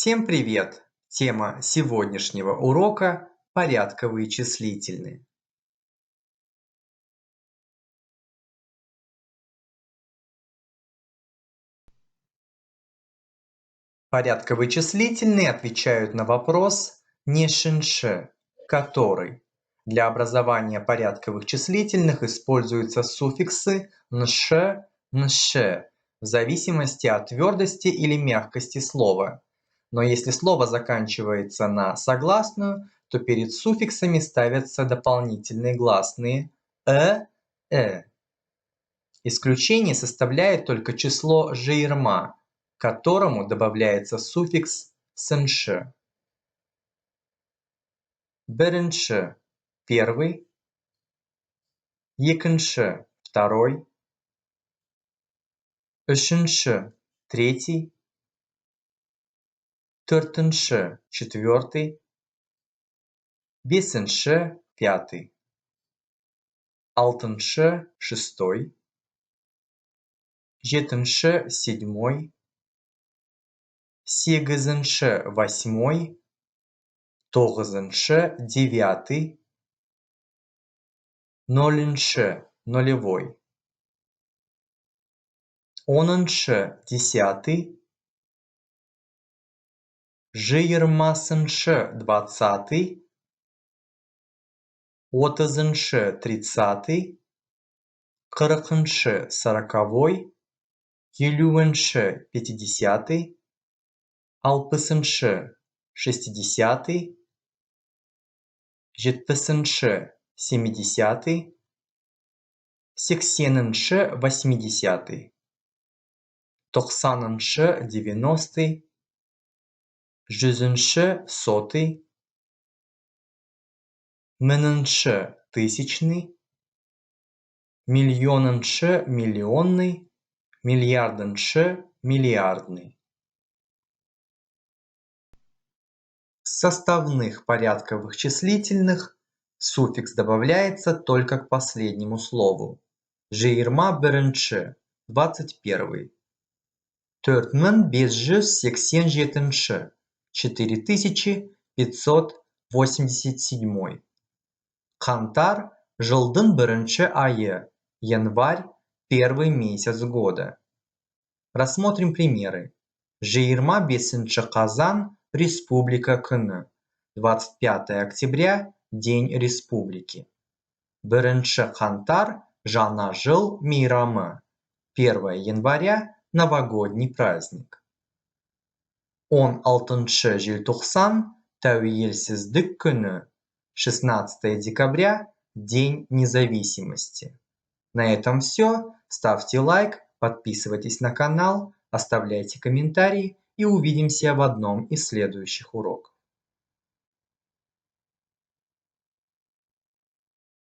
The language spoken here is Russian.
Всем привет! Тема сегодняшнего урока – порядковые числительные. Порядковые числительные отвечают на вопрос «не-шин-ше», который. Для образования порядковых числительных используются суффиксы «нше», «нше» в зависимости от твердости или мягкости слова. Но если слово заканчивается на согласную, то перед суффиксами ставятся дополнительные гласные «э». Исключение составляет только число жиырма, к которому добавляется суффикс «сыншы». Бірінші – первый, екінші – второй, үшінші – третий, төртінші – четвертый, бесінші – пятый, алтыншы – шестой, жетінші – седьмой, сегізінші – восьмой, тоғызыншы – девятый, нолыншы – нулевой, оныншы – десятый, жиырмасыншы – двадцатый, отызыншы – тридцатый, қырықыншы – сороковой, елуінші – пятидесятый, алпысыншы – шестидесятый, жетпісінші – семидесятый, сексенінші – восьмидесятый, тоқсаныншы – девяностый, жүзінші – сотый, мыңыншы – тысячный, миллионыншы – миллионный, миллиардыншы – миллиардный. В составных порядковых числительных суффикс добавляется только к последнему слову. Жиырма бірінші – 21. 4587 – 4587. Қаңтар – жылдың бірінші айы, январь – первый месяц года. Рассмотрим примеры. Жиырма бесінші қазан – республика күні. 25 октября – день республики. Бірінші қаңтар – жаңа жыл мейрамы. 1 января – новогодний праздник. 16 желтоқсан – тәуелсіздік күні. 16 декабря – день независимости. На этом все. Ставьте лайк, подписывайтесь на канал, оставляйте комментарии и увидимся в одном из следующих уроков.